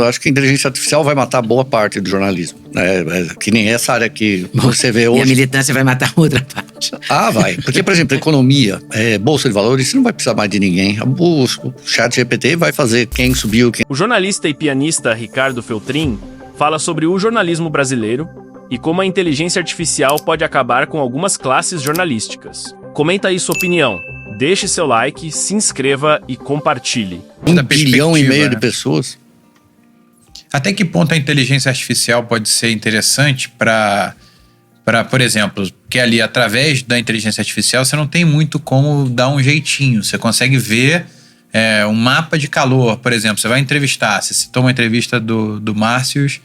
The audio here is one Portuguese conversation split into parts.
Eu acho que a inteligência artificial vai matar boa parte do jornalismo. Que nem essa área que você vê hoje. E a militância vai matar outra parte. Ah, vai. Porque, por exemplo, economia, bolsa de valores, você não vai precisar mais de ninguém. O chat GPT vai fazer quem subiu, quem... O jornalista e pianista Ricardo Feltrin fala sobre o jornalismo brasileiro e como a inteligência artificial pode acabar com algumas classes jornalísticas. Comenta aí sua opinião. Deixe seu like, se inscreva e compartilhe. 1,5 bilhão de pessoas. Até que ponto a inteligência artificial pode ser interessante para, por exemplo, que ali através da inteligência artificial você não tem muito como dar um jeitinho. Você consegue ver um mapa de calor, por exemplo. Você vai entrevistar, você citou uma entrevista do Márcios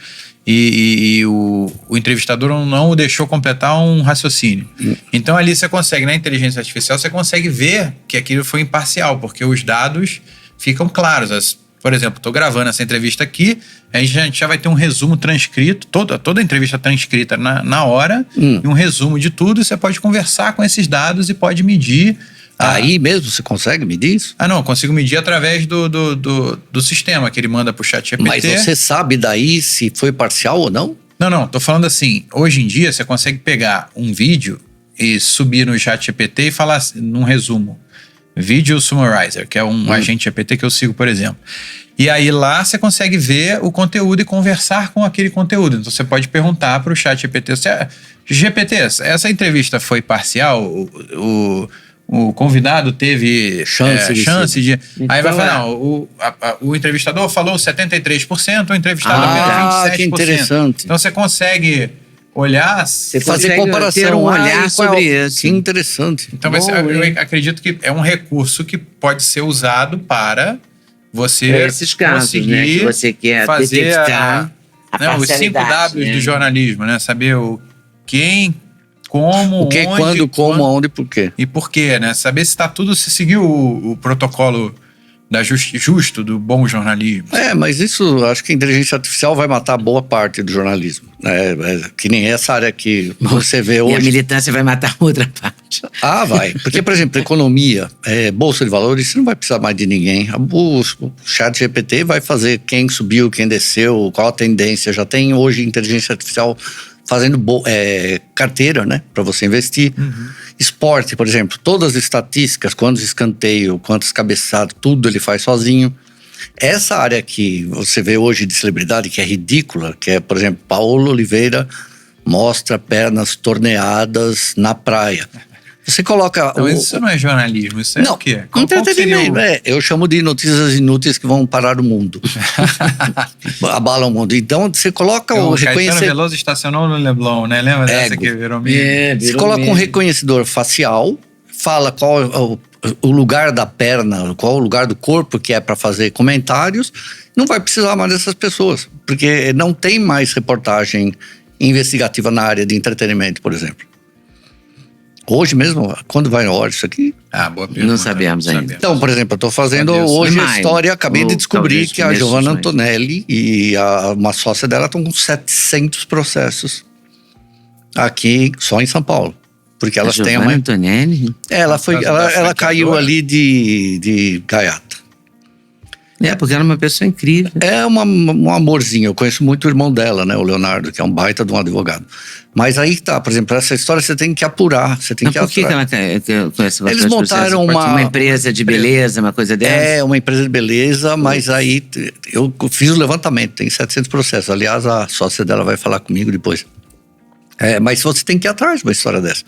e o entrevistador não o deixou completar um raciocínio. Então ali você consegue, na inteligência artificial, você consegue ver que aquilo foi imparcial, porque os dados ficam claros. Por exemplo, estou gravando essa entrevista aqui, a gente já vai ter um resumo transcrito, toda a entrevista transcrita na hora, e um resumo de tudo, e você pode conversar com esses dados e pode medir. Aí mesmo você consegue medir isso? Não, eu consigo medir através do sistema que ele manda pro chat GPT. Mas você sabe daí se foi parcial ou não? Não, tô falando assim, hoje em dia você consegue pegar um vídeo e subir no chat GPT e falar num resumo. Video Summarizer, que é um agente GPT que eu sigo, por exemplo. E aí lá você consegue ver o conteúdo e conversar com aquele conteúdo. Então você pode perguntar para o chat GPT, GPT, essa entrevista foi parcial? O convidado teve chance de... Então, aí vai falar, o entrevistador falou 73%, o entrevistado apenas 27%. Que interessante. Então você consegue olhar... Você fazer comparação, ter um olhar sobre isso. Que interessante. Então eu acredito que é um recurso que pode ser usado para você esses casos, conseguir, né, que você quer fazer detectar os 5 Ws do jornalismo, né? Saber o quem, como, o que, onde, quando, como, onde e por quê. E por quê, né? Saber se está tudo, se seguiu o protocolo justo do bom jornalismo. Mas isso, acho que a inteligência artificial vai matar boa parte do jornalismo. Que nem essa área que você vê hoje. E a militância vai matar outra parte. Ah, vai. Porque, por exemplo, economia, bolsa de valores, você não vai precisar mais de ninguém. O chat GPT vai fazer quem subiu, quem desceu, qual a tendência. Já tem hoje inteligência artificial fazendo carteira, né, para você investir. Esporte, por exemplo, todas as estatísticas, quantos escanteio, quantos cabeçados, tudo ele faz sozinho. Essa área que você vê hoje de celebridade, que é ridícula, que é, por exemplo, Paulo Oliveira mostra pernas torneadas na praia. Você coloca... Então, isso não é jornalismo, isso é o quê? Entretenimento. Eu chamo de notícias inúteis que vão parar o mundo. Abalam o mundo. Então, você coloca o reconhecedor... Caetano Veloso estacionou no Leblon, né? Lembra dessa que virou meme? Você coloca um reconhecedor facial, fala qual é o lugar da perna, qual é o lugar do corpo que é para fazer comentários, não vai precisar mais dessas pessoas. Porque não tem mais reportagem investigativa na área de entretenimento, por exemplo. Hoje mesmo, quando vai ao ar isso aqui? Boa pergunta. Não sabemos ainda. Então, por exemplo, eu estou fazendo hoje a história, acabei de descobrir que a Giovanna Antonelli e uma sócia dela estão com 700 processos aqui, só em São Paulo. Porque elas têm uma... Antonelli? Ela caiu ali de gaiata. Porque ela é uma pessoa incrível. É um amorzinho. Eu conheço muito o irmão dela, né? O Leonardo, que é um baita de um advogado. Mas aí tá, por exemplo, essa história você tem que apurar. Você tem que por que ela conhece? Eles montaram uma empresa de beleza, uma coisa dessa? Uma empresa de beleza, mas aí eu fiz o levantamento, tem 700 processos. Aliás, a sócia dela vai falar comigo depois. Mas você tem que ir atrás de uma história dessa.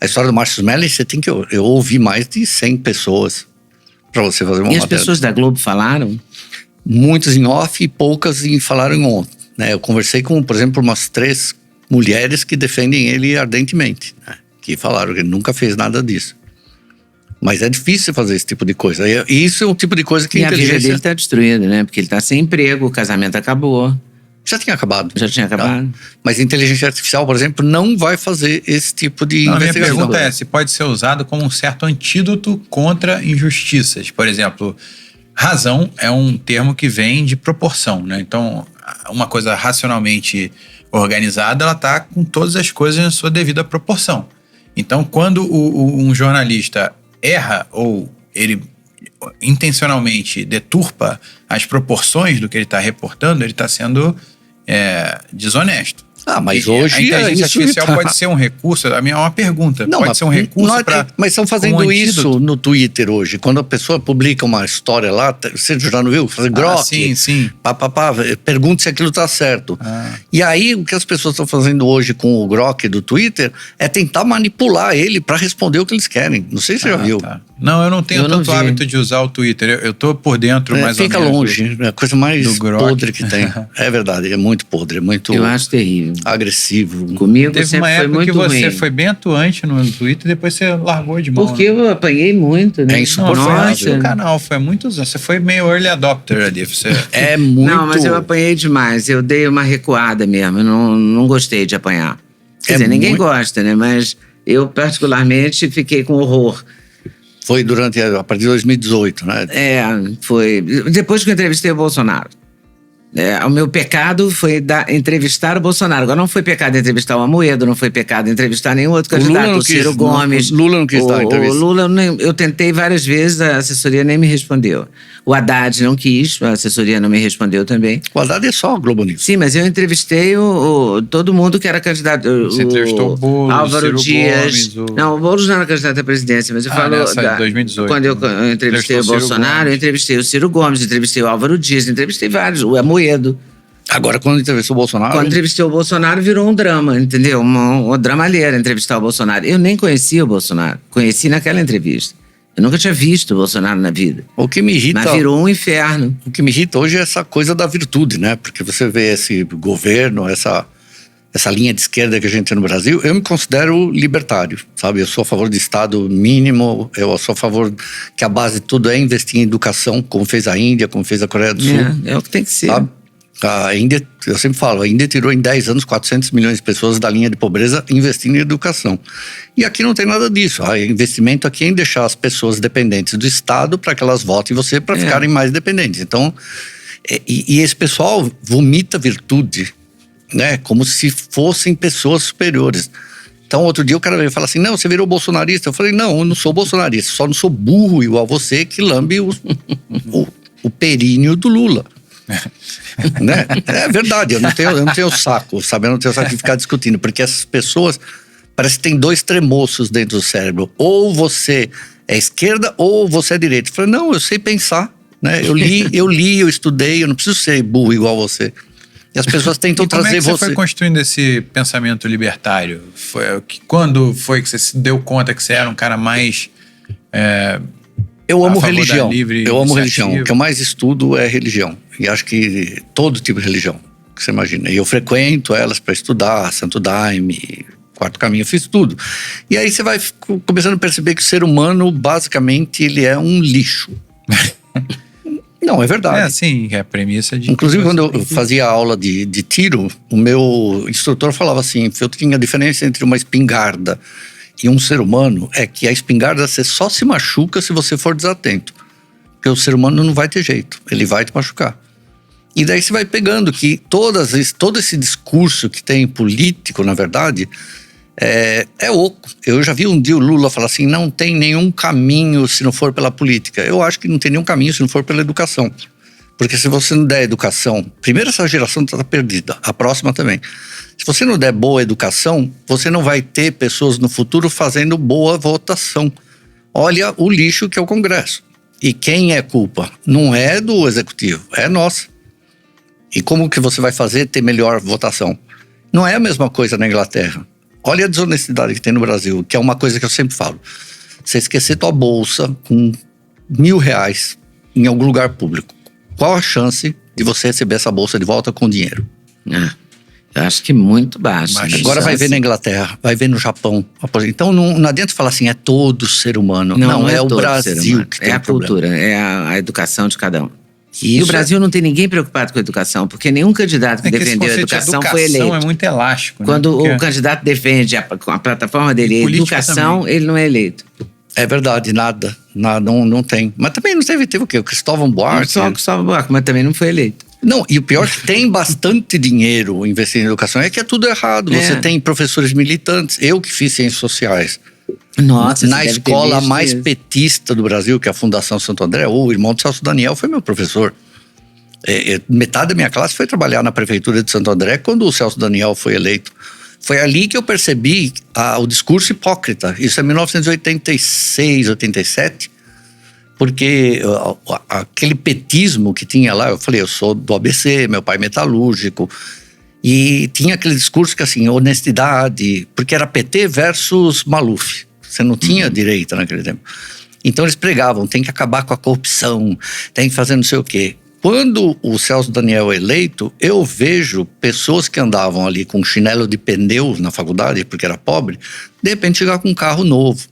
A história do Márcio Smelly, você tem que... Eu ouvi mais de 100 pessoas para você fazer uma matéria. E as pessoas da Globo falaram? Muitas em off e poucas falaram em on. Né? Eu conversei com, por exemplo, umas 3 mulheres que defendem ele ardentemente. Né? Que falaram que ele nunca fez nada disso. Mas é difícil fazer esse tipo de coisa. E isso é um tipo de coisa que a vida dele está destruída, né? Porque ele está sem emprego, o casamento acabou. Já tinha acabado. Já tinha acabado. Mas a inteligência artificial, por exemplo, não vai fazer esse tipo de investigação. A minha pergunta é se pode ser usado como um certo antídoto contra injustiças. Por exemplo, razão é um termo que vem de proporção, né? Então, uma coisa racionalmente organizada, ela está com todas as coisas na sua devida proporção. Então, quando um jornalista erra ou ele intencionalmente deturpa as proporções do que ele está reportando, ele está sendo desonesto. Mas E hoje a inteligência isso artificial tá- pode ser um recurso, a minha é uma pergunta, Não, pode ser um recurso para... Mas estão fazendo isso no Twitter hoje. Quando a pessoa publica uma história lá, você já não viu? Fazer grok. Sim. Pergunte se aquilo tá certo. Ah. E aí, o que as pessoas estão fazendo hoje com o grok do Twitter é tentar manipular ele para responder o que eles querem. Não sei se você já viu. Tá. Não, eu não tenho Eu não tanto vi. hábito de usar o Twitter. Eu tô por dentro mais ou Fica menos. longe. É a coisa mais do grok. podre que tem. É verdade, é muito podre, é muito Eu acho terrível. agressivo. Comigo Teve sempre uma foi época muito que você ruim. foi bem atuante no Twitter e depois você largou de mão. Porque eu apanhei muito, né? É insuportável. Não, foi antes do Nossa. canal, foi há muitos anos. Você foi meio early adopter ali. Você... É muito... Não, mas eu apanhei demais. Eu dei uma recuada mesmo. Eu não gostei de apanhar. Quer dizer, ninguém muito- gosta, né? Mas eu, particularmente, fiquei com horror. Foi a partir de 2018, né? Foi. Depois que eu entrevistei o Bolsonaro. O meu pecado foi entrevistar o Bolsonaro. Agora, não foi pecado entrevistar o Amoedo, não foi pecado entrevistar nenhum outro O Lula candidato. não O Ciro quis, Gomes. o Lula não quis dar a entrevista. O Lula, eu tentei várias vezes, a assessoria nem me respondeu. O Haddad não quis, a assessoria não me respondeu também. O Haddad é só a Globo News. Sim, mas eu entrevistei todo mundo que era candidato. Você entrevistou o Boulos, Álvaro Ciro Dias. Gomes, Não, o Boulos não era candidato à presidência, mas eu falo. nessa de 2018. Quando eu entrevistei Entrevistou o o Ciro Bolsonaro, Gomes. eu entrevistei o Ciro Gomes, entrevistei o Álvaro Dias, entrevistei vários, o Amoedo. Agora, quando entrevistou o Bolsonaro... Quando entrevistei o Bolsonaro, virou um drama, entendeu? Uma dramalheira entrevistar o Bolsonaro. Eu nem conhecia o Bolsonaro, conheci naquela entrevista. Eu nunca tinha visto o Bolsonaro na vida. O que me irrita... Mas virou um inferno. O que me irrita hoje é essa coisa da virtude, né? Porque você vê esse governo, essa linha de esquerda que a gente tem no Brasil, eu me considero libertário, sabe? Eu sou a favor de Estado mínimo, eu sou a favor que a base de tudo é investir em educação, como fez a Índia, como fez a Coreia do Sul. É o que tem que ser. Sabe? A Índia, eu sempre falo, a Índia tirou em 10 anos 400 milhões de pessoas da linha de pobreza investindo em educação. E aqui não tem nada disso. O investimento aqui é em deixar as pessoas dependentes do Estado para que elas votem em você para ficarem mais dependentes. Então, e esse pessoal vomita virtude, né? Como se fossem pessoas superiores. Então, outro dia o cara veio falar assim, não, você virou bolsonarista. Eu falei, não, eu não sou bolsonarista, só não sou burro igual a você que lambe o períneo do Lula. Né? É verdade, eu não tenho saco, sabe? Eu não tenho saco de ficar discutindo, porque essas pessoas parece que tem dois tremoços dentro do cérebro. Ou você é esquerda ou você é direita. Eu falei, não, eu sei pensar, né? Eu li, eu estudei, eu não preciso ser burro igual você. E as pessoas tentam Como trazer é que você você. foi construindo esse pensamento libertário? Quando foi que você se deu conta que você era um cara mais... Eu amo a favor da religião. livre Eu amo iniciativa? religião. O que eu mais estudo é religião. E acho que todo tipo de religião que você imagina. E eu frequento elas para estudar, Santo Daime, Quarto Caminho, eu fiz tudo. E aí você vai começando a perceber que o ser humano, basicamente, ele é um lixo. Não, é verdade. Sim, é a premissa de... Inclusive, quando eu fazia aula de tiro, o meu instrutor falava assim, eu tinha a diferença entre uma espingarda e um ser humano é que a espingarda você só se machuca se você for desatento. Porque o ser humano não vai ter jeito, ele vai te machucar. E daí você vai pegando que todo esse discurso que tem político, na verdade, é oco. Eu já vi um dia o Lula falar assim, não tem nenhum caminho se não for pela política. Eu acho que não tem nenhum caminho se não for pela educação. Porque se você não der educação, primeiro essa geração está perdida, a próxima também. Se você não der boa educação, você não vai ter pessoas no futuro fazendo boa votação. Olha o lixo que é o Congresso. E quem é culpa? Não é do executivo, é nossa. E como que você vai fazer ter melhor votação? Não é a mesma coisa na Inglaterra. Olha a desonestidade que tem no Brasil, que é uma coisa que eu sempre falo. Você esquecer tua bolsa com R$1.000 em algum lugar público. Qual a chance de você receber essa bolsa de volta com dinheiro? Eu acho que muito baixo. Mas Agora vai ver na Inglaterra, vai ver no Japão. Então não adianta falar assim, é todo ser humano. Não é o todo ser Brasil humano. que tem a problema. cultura, é a educação de cada um. E Isso o Brasil não tem ninguém preocupado com a educação, porque nenhum candidato que esse defendeu a conceito de educação foi eleito. é muito elástico. né? Quando Porque o candidato defende a plataforma dele, a política educação, também. ele não é eleito. É verdade, nada não tem. Mas também não teve o quê? O Cristóvão Buarque? Só o Buarque, mas também não foi eleito. Não, e o pior é que tem bastante dinheiro investindo em educação, é que é tudo errado. Você tem professores militantes, eu que fiz ciências sociais, Nossa, Na você deve ter escola visto mais isso. petista do Brasil, que é a Fundação Santo André, o irmão de Celso Daniel foi meu professor. Metade da minha classe foi trabalhar na prefeitura de Santo André quando o Celso Daniel foi eleito. Foi ali que eu percebi o discurso hipócrita. Isso é 1986, 87. Porque aquele petismo que tinha lá, eu falei, eu sou do ABC, meu pai é metalúrgico. E tinha aquele discurso que assim, honestidade, porque era PT versus Maluf. Você não tinha direita naquele tempo. Então eles pregavam, tem que acabar com a corrupção, tem que fazer não sei o quê. Quando o Celso Daniel é eleito, eu vejo pessoas que andavam ali com chinelo de pneu na faculdade, porque era pobre, de repente chegar com um carro novo.